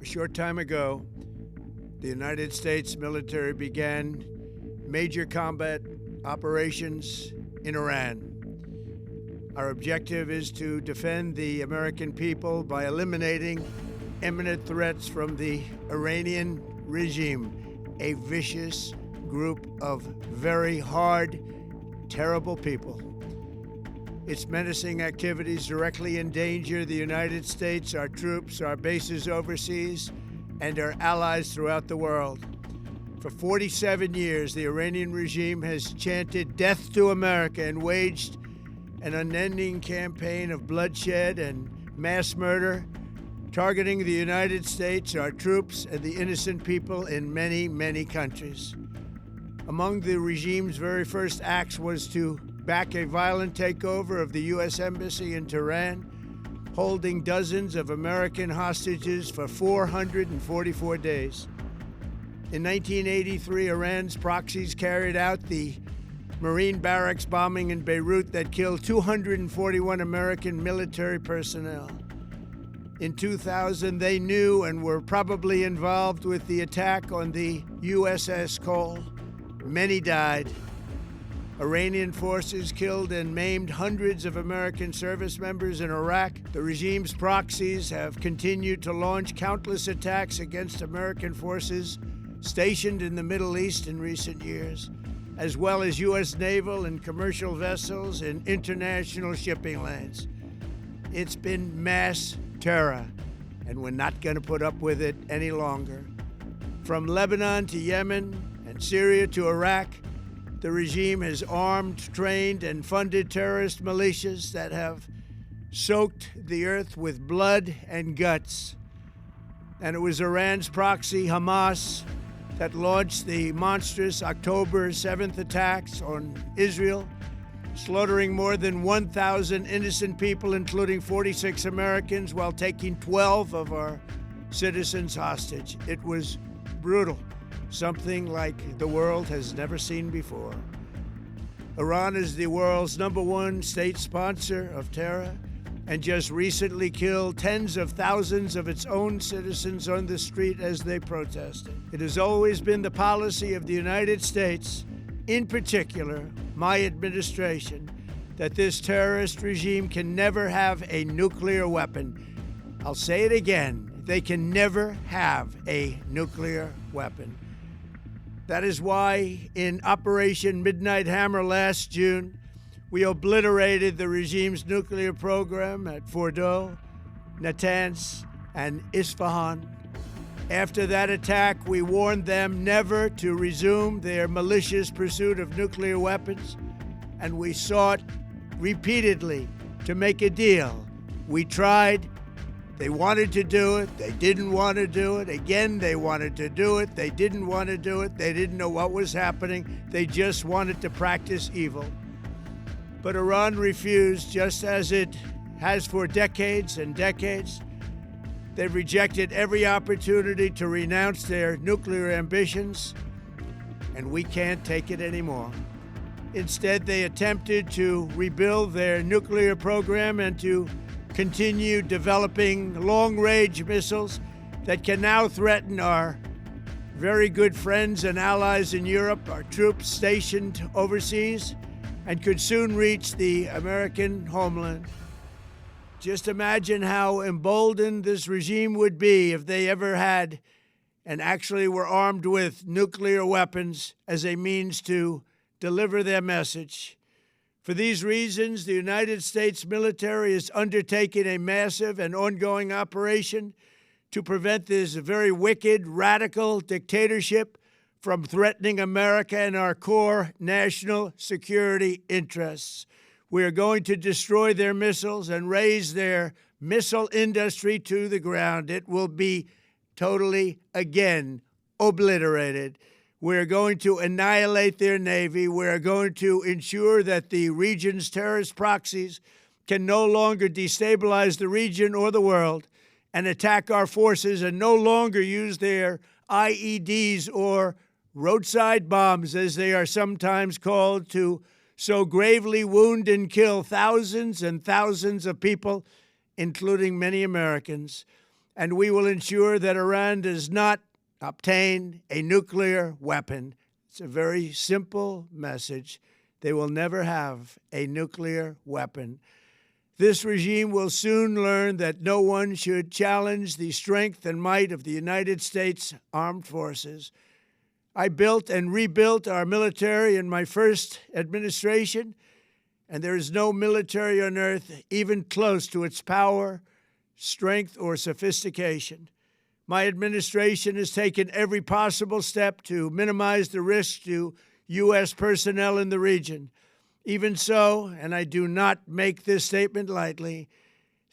A short time ago, the United States military began major combat operations in Iran. Our objective is to defend the American people by eliminating imminent threats from the Iranian regime, a vicious group of very hard, terrible people. Its menacing activities directly endanger the United States, our troops, our bases overseas, and our allies throughout the world. For 47 years, the Iranian regime has chanted death to America and waged an unending campaign of bloodshed and mass murder, targeting the United States, our troops, and the innocent people in many, many countries. Among the regime's very first acts was to back a violent takeover of the U.S. Embassy in Tehran, holding dozens of American hostages for 444 days. In 1983, Iran's proxies carried out the Marine barracks bombing in Beirut that killed 241 American military personnel. In 2000, they knew and were probably involved with the attack on the USS Cole. Many died. Iranian forces killed and maimed hundreds of American service members in Iraq. The regime's proxies have continued to launch countless attacks against American forces stationed in the Middle East in recent years, as well as U.S. naval and commercial vessels in international shipping lanes. It's been mass terror, and we're not going to put up with it any longer. From Lebanon to Yemen and Syria to Iraq, the regime has armed, trained, and funded terrorist militias that have soaked the earth with blood and guts. And it was Iran's proxy, Hamas, that launched the monstrous October 7th attacks on Israel, slaughtering more than 1,000 innocent people, including 46 Americans, while taking 12 of our citizens hostage. It was brutal. Something like the world has never seen before. Iran is the world's #1 state sponsor of terror and just recently killed tens of thousands of its own citizens on the street as they protested. It has always been the policy of the United States, in particular my administration, that this terrorist regime can never have a nuclear weapon. I'll say it again, they can never have a nuclear weapon. That is why in Operation Midnight Hammer last June, we obliterated the regime's nuclear program at Fordow, Natanz, and Isfahan. After that attack, we warned them never to resume their malicious pursuit of nuclear weapons, and we sought repeatedly to make a deal. We tried. They wanted to do it. They didn't want to do it. Again, they wanted to do it. They didn't want to do it. They didn't know what was happening. They just wanted to practice evil. But Iran refused, just as it has for decades and decades. They've rejected every opportunity to renounce their nuclear ambitions, and we can't take it anymore. Instead, they attempted to rebuild their nuclear program and to continue developing long-range missiles that can now threaten our very good friends and allies in Europe, our troops stationed overseas, and could soon reach the American homeland. Just imagine how emboldened this regime would be if they ever had and actually were armed with nuclear weapons as a means to deliver their message. For these reasons, the United States military is undertaking a massive and ongoing operation to prevent this very wicked, radical dictatorship from threatening America and our core national security interests. We are going to destroy their missiles and raise their missile industry to the ground. It will be totally, again, obliterated. We're going to annihilate their Navy. We're going to ensure that the region's terrorist proxies can no longer destabilize the region or the world and attack our forces and no longer use their IEDs or roadside bombs, as they are sometimes called, to so gravely wound and kill thousands and thousands of people, including many Americans. and we will ensure that Iran does not obtain a nuclear weapon. It's a very simple message. They will never have a nuclear weapon. This regime will soon learn that no one should challenge the strength and might of the United States Armed Forces. I built and rebuilt our military in my first administration, and there is no military on earth even close to its power, strength, or sophistication. My administration has taken every possible step to minimize the risk to U.S. personnel in the region. Even so, and I do not make this statement lightly,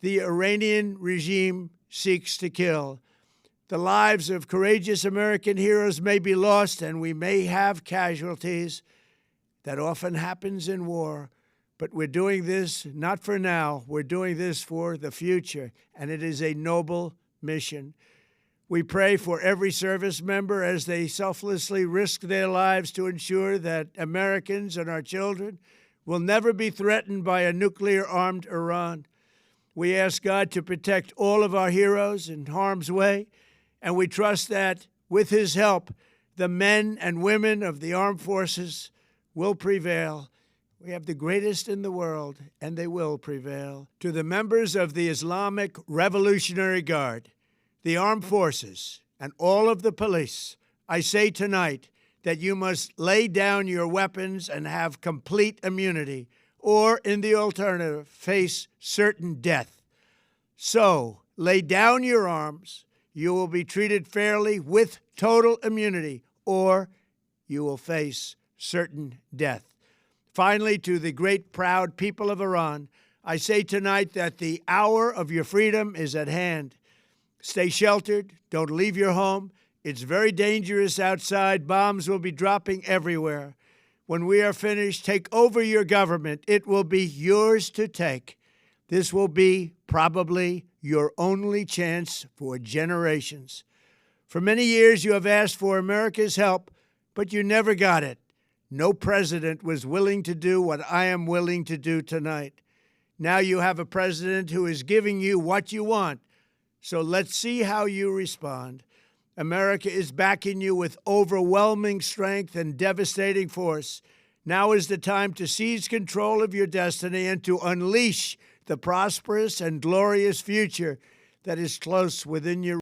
the Iranian regime seeks to kill. The lives of courageous American heroes may be lost, and we may have casualties. That often happens in war. But we're doing this not for now. We're doing this for the future, and it is a noble mission. We pray for every service member as they selflessly risk their lives to ensure that Americans and our children will never be threatened by a nuclear-armed Iran. We ask God to protect all of our heroes in harm's way, and we trust that, with His help, the men and women of the armed forces will prevail. We have the greatest in the world, and they will prevail. To the members of the Islamic Revolutionary Guard, the armed forces, and all of the police, I say tonight that you must lay down your weapons and have complete immunity, or, in the alternative, face certain death. So, lay down your arms. You will be treated fairly with total immunity, or you will face certain death. Finally, to the great, proud people of Iran, I say tonight that the hour of your freedom is at hand. Stay sheltered. Don't leave your home. It's very dangerous outside. Bombs will be dropping everywhere. When we are finished, take over your government. It will be yours to take. This will be probably your only chance for generations. For many years, you have asked for America's help, but you never got it. No president was willing to do what I am willing to do tonight. Now you have a president who is giving you what you want. So let's see how you respond. America is backing you with overwhelming strength and devastating force. Now is the time to seize control of your destiny and to unleash the prosperous and glorious future that is close within your